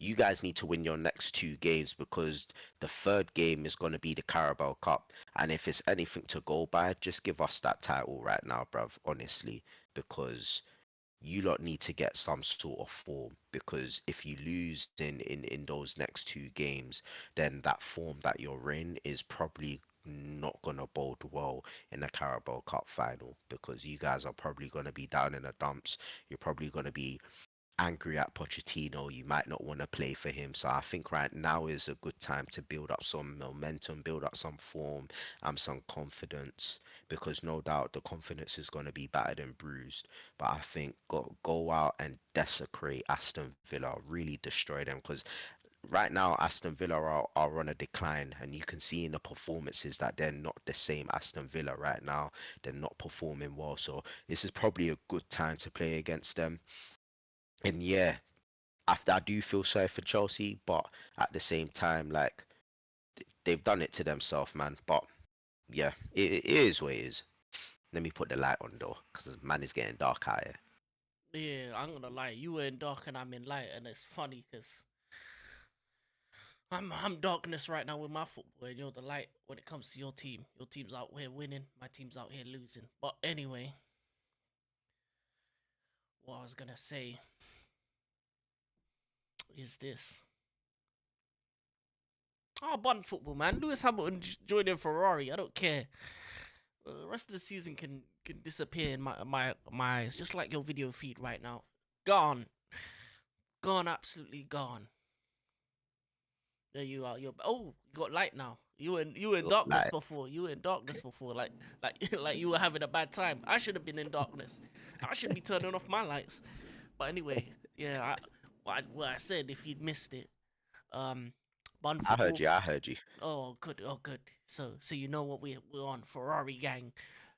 you guys need to win your next 2 games because the third game is going to be the Carabao Cup. And if it's anything to go by, just give us that title right now, bruv, honestly, because you lot need to get some sort of form. Because if you lose in those next 2 games, then that form that you're in is probably not going to bode well in the Carabao Cup final because you guys are probably going to be down in the dumps. You're probably going to be angry at Pochettino, you might not want to play for him. So I think right now is a good time to build up some momentum, build up some form, and some confidence. Because no doubt the confidence is going to be battered and bruised. But I think go out and desecrate Aston Villa, really destroy them. Because right now Aston Villa are on a decline, and you can see in the performances that they're not the same Aston Villa right now. They're not performing well. So this is probably a good time to play against them. And yeah, I do feel sorry for Chelsea, but at the same time, like they've done it to themselves, man. But yeah, it is what it is. Let me put the light on though, because man is getting dark out here. Yeah, I'm gonna lie. You were in dark and I'm in light, and it's funny because I'm darkness right now with my football, and you're the light when it comes to your team. Your team's out here winning, my team's out here losing. But anyway, what I was gonna say is this. Oh, bun football, man. Lewis Hamilton joining Ferrari. I don't care. The rest of the season can disappear in my eyes, just like your video feed right now. Gone, gone, absolutely gone. There you are. You're you got light now. You were in darkness Like before. You were in darkness before. Like you were having a bad time. I should have been in darkness. I should be turning off my lights. But anyway, yeah. What I said, if you'd missed it, um, Bun I heard football. you, I heard you. Oh, good. Oh, good. So you know what we're on. Ferrari gang.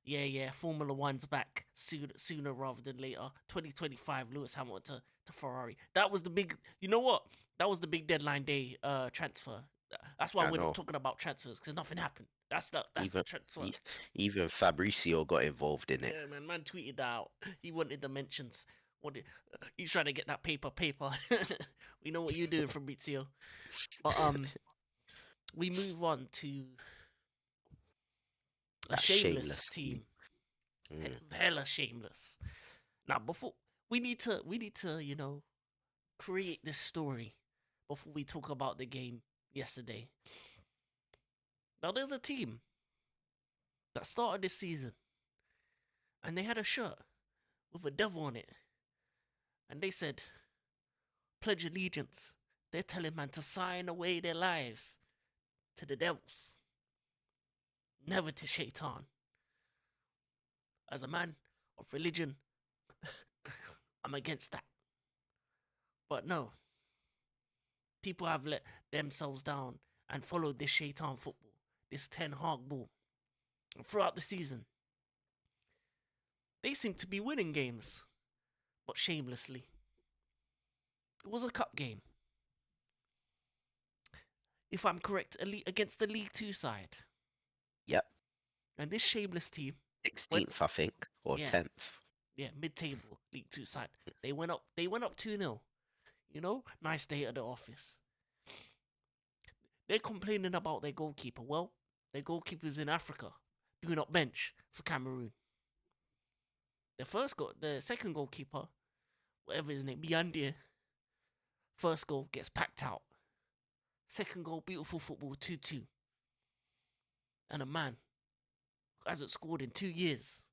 Yeah, yeah. Formula One's back sooner rather than later. 2025. Lewis Hamilton to Ferrari. That was the big. You know what? That was the big deadline day transfer. That's why I we're not know. talking about transfers because nothing happened. That's the Even transfer. e- even Fabricio got involved in it. Yeah, man tweeted that out. He wanted the mentions. Wanted, he's trying to get that paper. We know what you're doing, Fabrizio. But we move on to a That shameless shameless team. team. Mm, Hella shameless. Now, before we need to create this story before we talk about the game yesterday. Now, there's a team that started this season and they had a shirt with a devil on it, and they said pledge allegiance. They're telling man to sign away their lives to the devils. Never to shaitan. As a man of religion, I'm against that. But no, people have let themselves down and followed this shaitan football, this Ten Hag ball. And throughout the season, they seem to be winning games, but shamelessly. It was a cup game. If I'm correct, against the League Two side. Yep. And this shameless team went, 16th, I think, or yeah, 10th. yeah, mid-table League Two side. They went up 2-0. You know, nice day at the office. They're complaining about their goalkeeper. Well, their goalkeeper's in Africa, doing up bench for Cameroon. The second goalkeeper, whatever his name, Biandier, first goal gets packed out. Second goal, beautiful football, 2-2. And a man who hasn't scored in 2 years,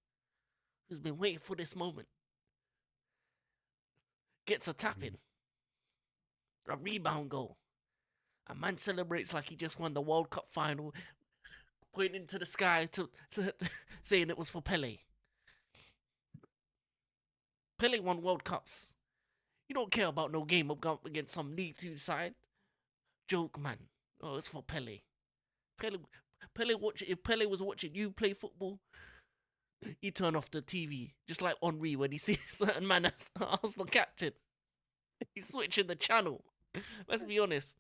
who's been waiting for this moment, gets a tap in, a rebound goal. A man celebrates like he just won the World Cup final, pointing to the sky saying it was for Pele. Pele won World Cups. You don't care about no game up against some League Two side. Joke, man. Oh, it's for Pele. If Pele was watching you play football, he turn off the TV, just like Henri when he sees certain man as Arsenal captain. He's switching the channel. Let's be honest.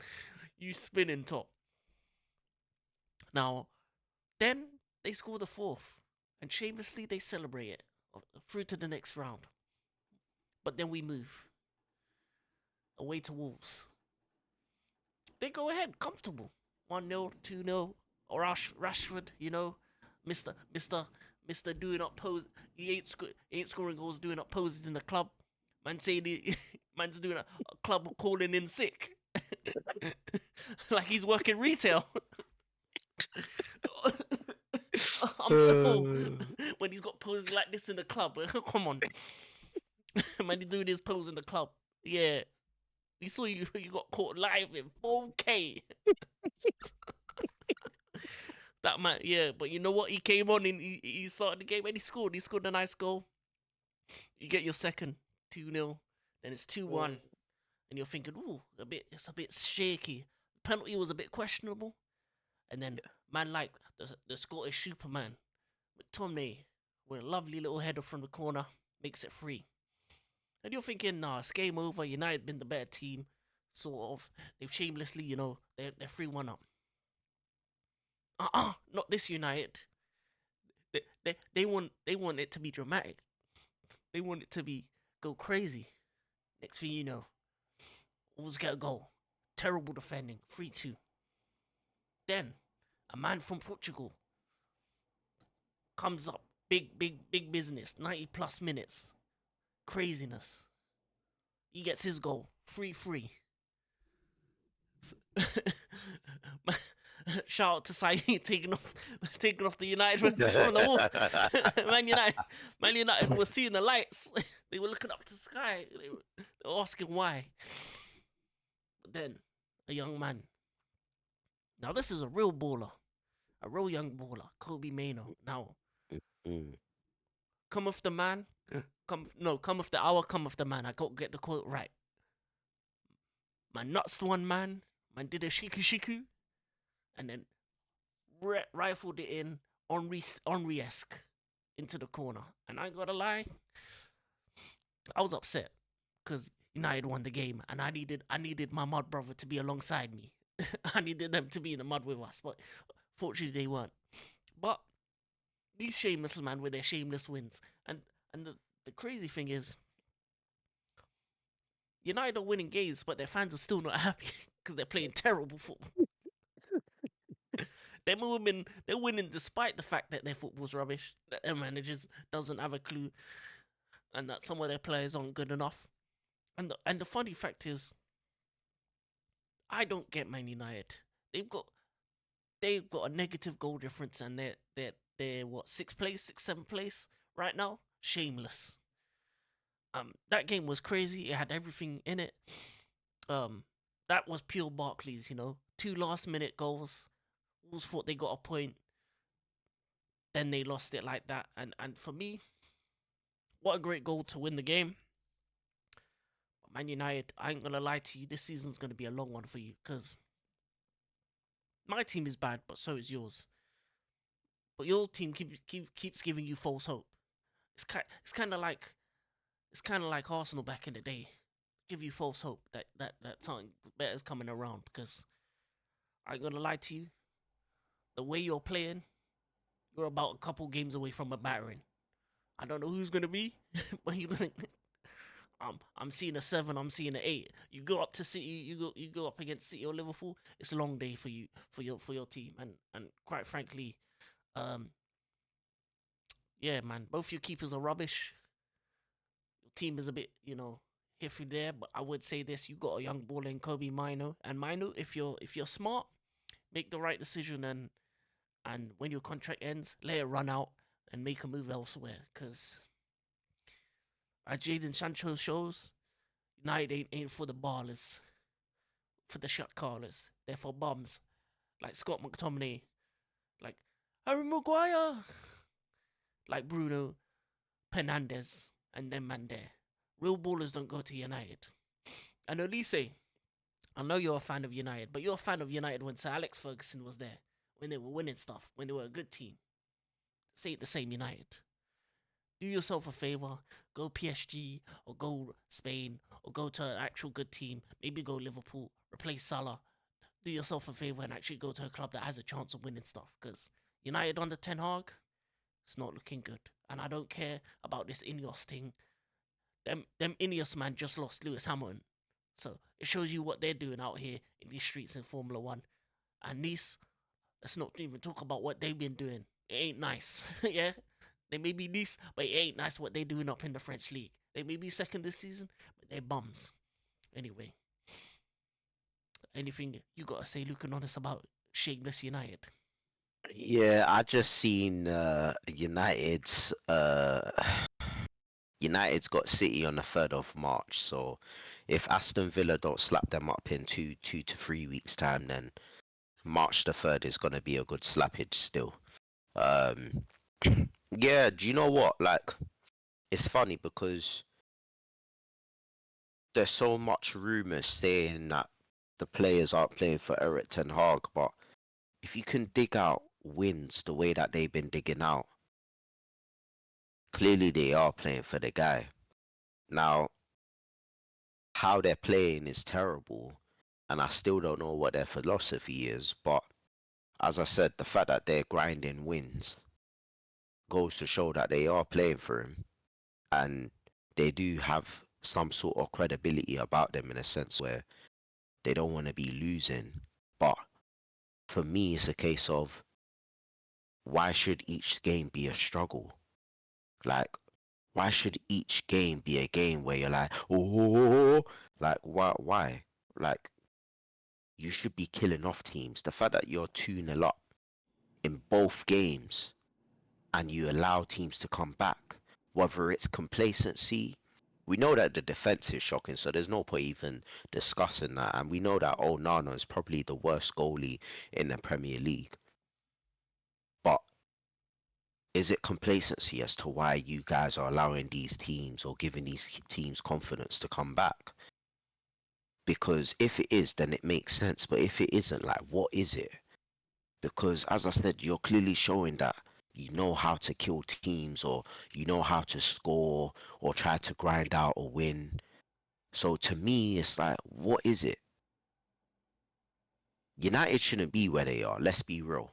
You spinning top. Now, then they score the fourth, and shamelessly they celebrate it through to the next round. But then we move away to Wolves. They go ahead, comfortable. 1-0, 2-0. Or Rashford, you know, Mr. doing up pose. He ain't scoring goals, doing up poses in the club. Man saying man's doing a club calling in sick. Like he's working retail. When he's got poses like this in the club. Come on. Man, he's doing his pose in the club. Yeah. We saw you got caught live in 4K. That man, yeah, but you know what? He came on and he started the game and he scored. He scored a nice goal. You get your second 2-0, then it's 2-1, and you're thinking, ooh, it's a bit shaky. Penalty was a bit questionable, and then man like the Scottish Superman, McTominay, with a lovely little header from the corner, makes it 3. And you're thinking, nah, it's game over. United been the better team, sort of. They've shamelessly, you know, they're 3-1 up. Not this United. They want it to be dramatic. They want it to be go crazy. Next thing you know, Wolves get a goal. Terrible defending. 3-2. Then a man from Portugal comes up. Big business. 90 plus minutes. Craziness. He gets his goal. 3-3. Shout out to Saeed taking off the United versus from the wall. Man United were seeing the lights. They were looking up to the sky. They were asking why. But then a young man. Now this is a real baller, a real young baller, Kobe Maino. Now, come off the man. Come off the hour. Come off the man. I got to get the quote right. Man nuts one man. Man did a shiku, and then rifled it in Henri-esque into the corner. And I ain't gotta lie, I was upset because United won the game, and I needed my mud brother to be alongside me. I needed them to be in the mud with us, but fortunately they weren't. But these shameless man with their shameless wins, and the crazy thing is, United are winning games, but their fans are still not happy because they're playing terrible football. They're winning despite the fact that their football's rubbish, that their managers doesn't have a clue, and that some of their players aren't good enough. And the funny fact is, I don't get Man United. They've got a negative goal difference, and they're what, 7th place right now. Shameless. That game was crazy. It had everything in it. That was pure Barclays. You know, 2 last-minute goals. Wolves thought they got a point. then they lost it like that. And for me, what a great goal to win the game. Man United, I ain't gonna lie to you, this season's gonna be a long one for you because my team is bad, but so is yours. But your team keeps giving you false hope. It's kind of like Arsenal back in the day, give you false hope that something better is coming around. Because I ain't gonna lie to you, the way you're playing, you're about a couple games away from a battering. I don't know who's gonna be, but you're gonna. I'm seeing a 7. I'm seeing an 8. You go up to City. You go up against City or Liverpool. It's a long day for you for your team. And quite frankly, um, yeah, man, both your keepers are rubbish. Your team is a bit, iffy there. But I would say this: you got a young baller in Kobe Mino, and Mino, if you're smart, make the right decision, and when your contract ends, let it run out and make a move elsewhere. Because as Jaden Sancho shows, United ain't for the ballers, for the shot callers. They're for bums, like Scott McTominay, like Harry Maguire, like Bruno Fernandes, and them man there. Real ballers don't go to United. And Elise, I know you're a fan of United, but you're a fan of United when Sir Alex Ferguson was there, when they were winning stuff, when they were a good team. Say it the same United. Do yourself a favor, go PSG or go Spain or go to an actual good team. Maybe go Liverpool, replace Salah. Do yourself a favor and actually go to a club that has a chance of winning stuff. Because United under Ten Hag, it's not looking good. And I don't care about this Ineos thing. Them Ineos man just lost Lewis Hamilton. So it shows you what they're doing out here in these streets in Formula One. And Nice, let's not even talk about what they've been doing. It ain't nice. Yeah? They may be Nice, but it ain't nice what they're doing up in the French league. They may be second this season, but they're bums. Anyway, anything you gotta say, Luke and Honest, about Shameless United? Yeah, I just seen United's got City on the 3rd of March. So if Aston Villa don't slap them up in 2 to 3 weeks time, then March the 3rd is gonna be a good slappage still. Um, yeah, do you know what? Like, it's funny because there's so much rumors saying that the players aren't playing for Eric Ten Hag, but if you can dig out wins the way that they've been digging out, clearly they are playing for the guy. Now, how they're playing is terrible, and I still don't know what their philosophy is, but as I said, the fact that they're grinding wins goes to show that they are playing for him, and they do have some sort of credibility about them in a sense where they don't want to be losing. But for me, it's a case of why should each game be a struggle? Like, why should each game be a game where you're like, oh, like, why? Like, you should be killing off teams. The fact that you're 2-0 up in both games and you allow teams to come back, whether it's complacency, we know that the defense is shocking, so there's no point even discussing that. And we know that Onana is probably the worst goalie in the Premier League. But is it complacency as to why you guys are allowing these teams or giving these teams confidence to come back? Because if it is, then it makes sense. But if it isn't, like, what is it? Because as I said, you're clearly showing that you know how to kill teams or you know how to score or try to grind out a win. So to me, it's like, what is it? United shouldn't be where they are. Let's be real.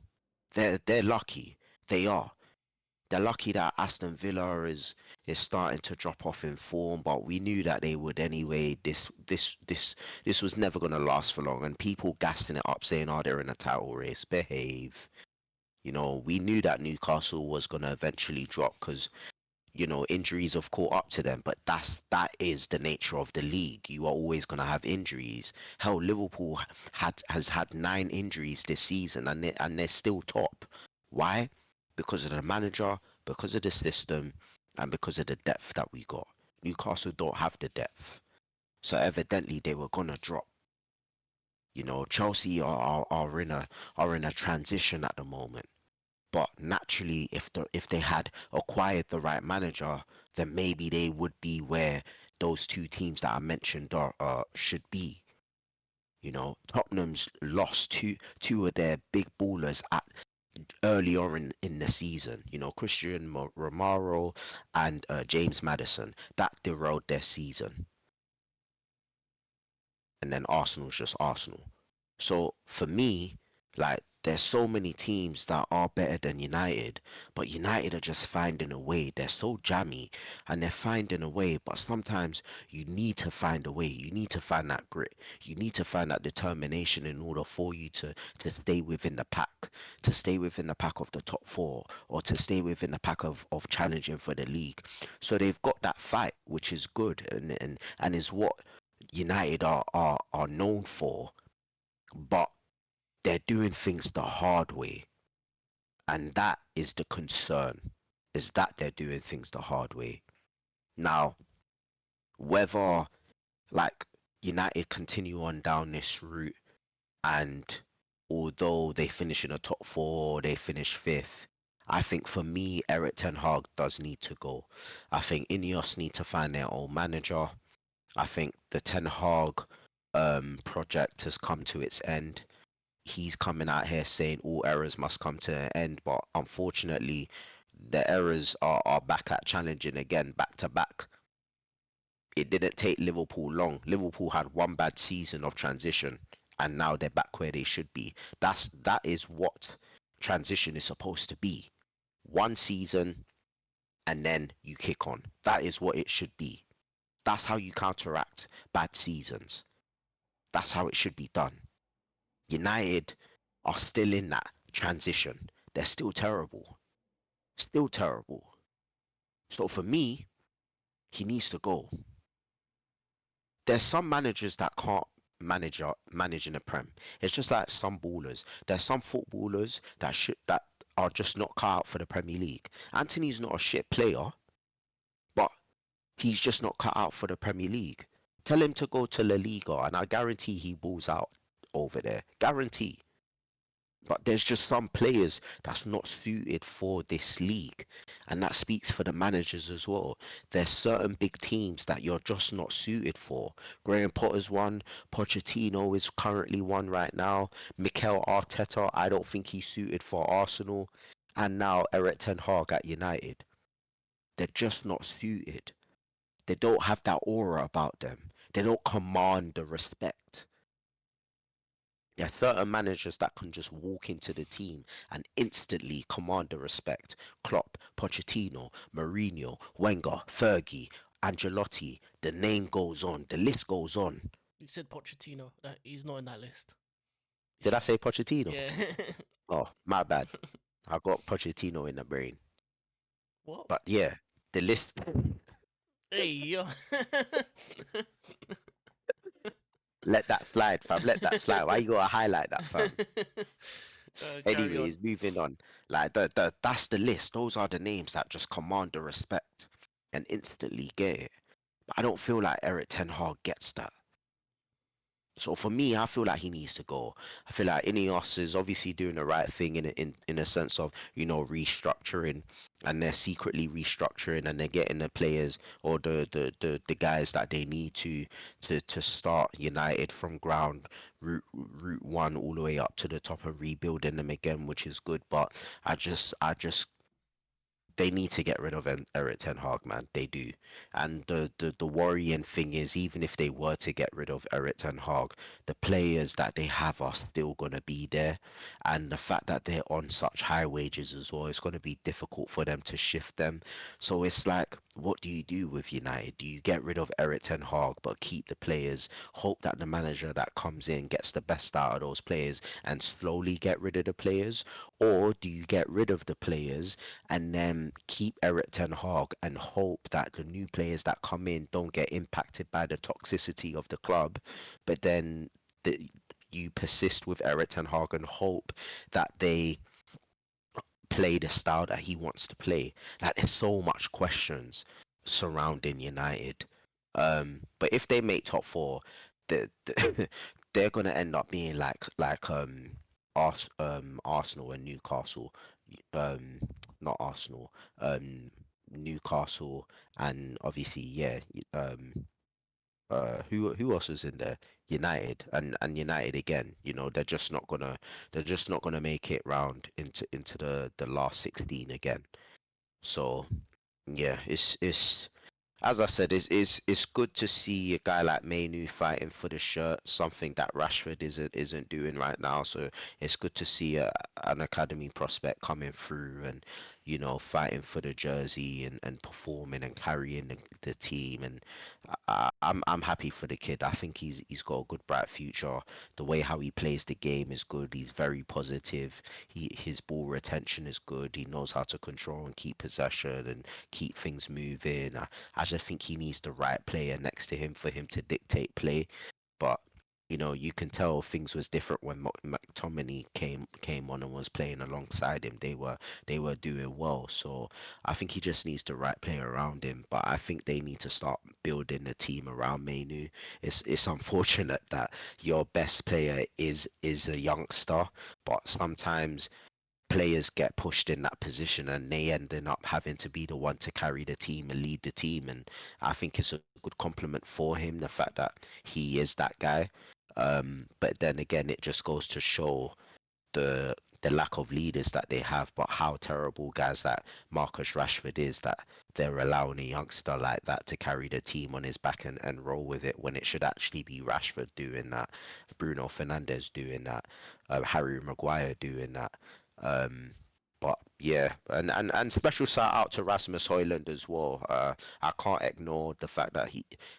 They're lucky. They are. They're lucky that Aston Villa is starting to drop off in form, but we knew that they would anyway. This was never gonna last for long, and people gassing it up saying, "Oh, they're in a title race." Behave. We knew that Newcastle was gonna eventually drop because injuries have caught up to them, but that is the nature of the league. You are always going to have injuries. Hell, Liverpool has had 9 injuries this season, and they're still top. Why? Because of the manager, because of the system, and because of the depth that we got. Newcastle don't have the depth, so evidently they were gonna drop. Chelsea are in a transition at the moment. But naturally, if they had acquired the right manager, then maybe they would be where those two teams that I mentioned are should be. You know, Tottenham's lost two of their big ballers at early on in the season. You know, Christian Romero and James Madison. That derailed their season, and then Arsenal's just Arsenal. So for me, like there's so many teams that are better than United, but United are just finding a way. They're so jammy and they're finding a way, but sometimes you need to find a way. You need to find that grit. You need to find that determination in order for you to stay within the pack, to stay within the pack of the top four, or to stay within the pack of challenging for the league. So they've got that fight, which is good and is what United are known for, but they're doing things the hard way, and that is the concern, is that they're doing things the hard way. Now, whether like United continue on down this route, and although they finish in the top four, they finish fifth, I think for me Eric Ten Hag does need to go. I think Ineos need to find their own manager. I think the Ten Hag project has come to its end. He's coming out here saying all errors must come to an end, but unfortunately, the errors are back at challenging again, back to back. It didn't take Liverpool long. Liverpool had one bad season of transition, and now they're back where they should be. That is what transition is supposed to be. One season, and then you kick on. That is what it should be. That's how you counteract bad seasons. That's how it should be done. United are still in that transition. They're still terrible. Still terrible. So for me, he needs to go. There's some managers that can't manage in the Prem. It's just like some ballers. There's some footballers that are just not cut out for the Premier League. Anthony's not a shit player, but he's just not cut out for the Premier League. Tell him to go to La Liga, and I guarantee he balls out over there. Guarantee. But there's just some players that's not suited for this league, and that speaks for the managers as well. There's certain big teams that you're just not suited for. Graham Potter's one, Pochettino is currently one right now. Mikel Arteta, I don't think he's suited for Arsenal, and now Eric Ten Hag at United. They're just not suited. They don't have that aura about them. They don't command the respect. There are certain managers that can just walk into the team and instantly command the respect. Klopp, Pochettino, Mourinho, Wenger, Fergie, Angelotti. The name goes on. The list goes on. You said Pochettino. That he's not in that list. Did I say Pochettino? Yeah. Oh, my bad. I got Pochettino in the brain. What? But yeah, the list. Hey yo. Let that slide, fam. Let that slide. Why you gotta highlight that, fam? Carry on. Anyways, moving on. Like that's the list. Those are the names that just command the respect and instantly get it. But I don't feel like Eric Ten Hag gets that. So for me, I feel like he needs to go. I feel like Ineos is obviously doing the right thing in a sense of restructuring, and they're secretly restructuring, and they're getting the players or the guys that they need to start United from ground route one all the way up to the top and rebuilding them again, which is good. But I just they need to get rid of Eric Ten Hag, man. They do. And the worrying thing is, even if they were to get rid of Eric Ten Hag, the players that they have are still going to be there. And the fact that they're on such high wages as well, it's going to be difficult for them to shift them. So it's like, what do you do with United? Do you get rid of Eric Ten Hag but keep the players, hope that the manager that comes in gets the best out of those players and slowly get rid of the players? Or do you get rid of the players and then keep Eric Ten Hag and hope that the new players that come in don't get impacted by the toxicity of the club, but then you persist with Eric Ten Hag and hope that they play the style that he wants to play. Like there's so much questions surrounding United. But if they make top four, the they're gonna end up being like Arsenal and Newcastle, um, not Arsenal, um, Newcastle, and obviously, yeah, who else was in there? United and United again. You know, they're just not gonna make it round into the last 16 again. So yeah, it's as I said, it's good to see a guy like Mainu fighting for the shirt, something that Rashford isn't doing right now. So it's good to see an academy prospect coming through and fighting for the jersey and performing and carrying the team. And I'm happy for the kid. I think he's got a good bright future. The way how he plays the game is good. He's very positive. His ball retention is good. He knows how to control and keep possession and keep things moving. I just think he needs the right player next to him for him to dictate play. But you can tell things was different when McTominay came on and was playing alongside him. They were doing well. So I think he just needs the right player around him. But I think they need to start building the team around Mainu. It's unfortunate that your best player is a youngster, but sometimes players get pushed in that position and they ending up having to be the one to carry the team and lead the team. And I think it's a good compliment for him, the fact that he is that guy. But then again, it just goes to show the lack of leaders that they have, but how terrible guys that Marcus Rashford is, that they're allowing a youngster like that to carry the team on his back and roll with it when it should actually be Rashford doing that, Bruno Fernandes doing that, Harry Maguire doing that. Um, but yeah, and special shout out to Rasmus Højlund as well. I can't ignore the fact that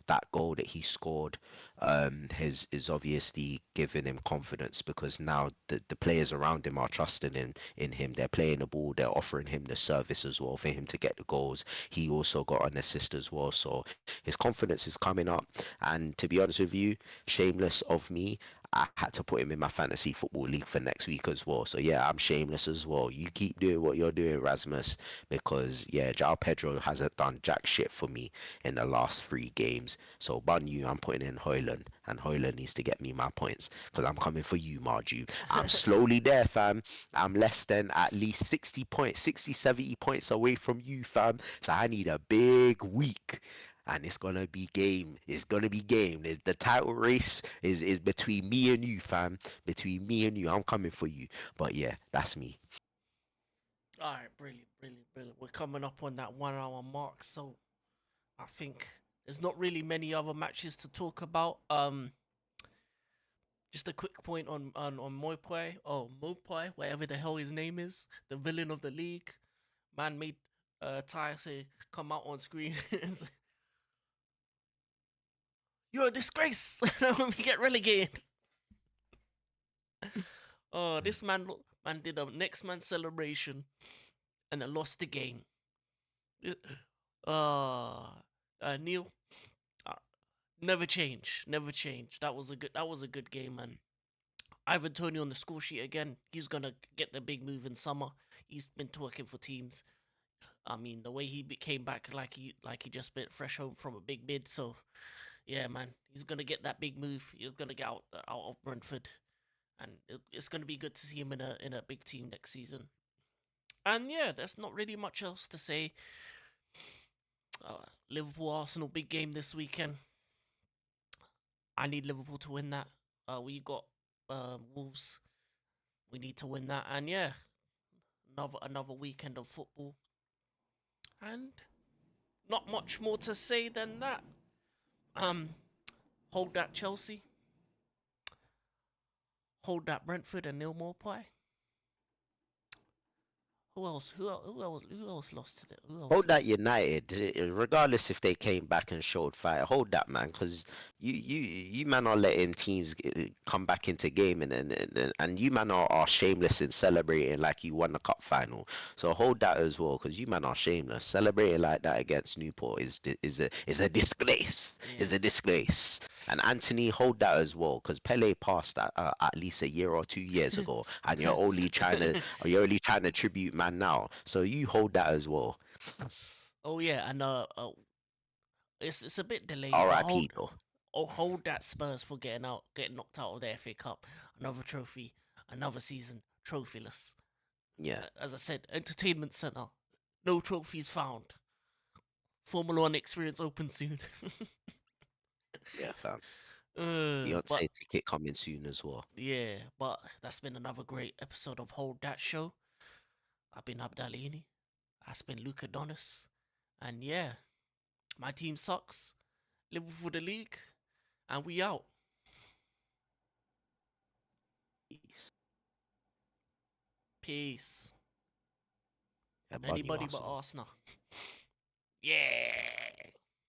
that goal that he scored has is obviously giving him confidence because now the players around him are trusting in him. They're playing the ball, they're offering him the service as well for him to get the goals. He also got an assist as well, so his confidence is coming up. And to be honest with you, shameless of me, I had to put him in my fantasy football league for next week as well. So yeah, I'm shameless as well. You keep doing what you're doing, Rasmus, because yeah, João Pedro hasn't done jack shit for me in the last 3 games. So bun you, I'm putting in Hoyland, and Hoyland needs to get me my points because I'm coming for you, Marju. I'm slowly there, fam. I'm less than at least 60 points, 60, 70 points away from you, fam. So I need a big week. And it's gonna be game. It's gonna be game. The title race is between me and you, fam. Between me and you. I'm coming for you. But yeah, that's me. All right, brilliant, brilliant, brilliant. We're coming up on that 1 hour mark, so I think there's not really many other matches to talk about. Just a quick point on Moipai, Mopai, whatever the hell his name is, the villain of the league. Man made Ty say come out on screen and say, "You're a disgrace." When we get relegated. Oh, this man did a next man celebration and then lost the game. Uh, Neil, uh, never change, never change. That was a good game, man. Ivan Tony on the score sheet again. He's gonna get the big move in summer. He's been talking for teams. I mean, the way came back like he just been fresh home from a big bid. So yeah, man, he's gonna get that big move. He's gonna get out of Brentford, and it's gonna be good to see him in a big team next season. And yeah, there's not really much else to say. Liverpool Arsenal big game this weekend. I need Liverpool to win that. We got Wolves. We need to win that, and yeah, another weekend of football, and not much more to say than that. Um, hold that Chelsea, hold that Brentford, and nil more pie. Who else? Who else lost to it? Who else Hold that lost? United, regardless if they came back and showed fight. Hold that, man, because you man are letting teams come back into game, and you man are shameless in celebrating like you won the cup final. So hold that as well, because you man are shameless. Celebrating like that against Newport is a disgrace. Is Yeah. a disgrace. And Anthony, hold that as well, because Pele passed that at least a year or 2 years ago, and you're only trying to tribute man now. So you hold that as well. Oh yeah, and it's a bit delayed, but R.I.P. hold though. hold that Spurs for getting knocked out of the FA Cup, another trophy. another season trophyless. Yeah, As I said, entertainment center, no trophies found. Formula One experience open soon. yeah, fam. But Beyonce ticket coming soon as well. yeah, but that's been another great episode of Hold That Show. I've been Abdalini. That's been Luca Donis. And yeah, my team sucks. Liverpool for the league. And we out. Peace. Peace. Yeah, bunny Anybody but Arsenal. Arsenal. Yeah.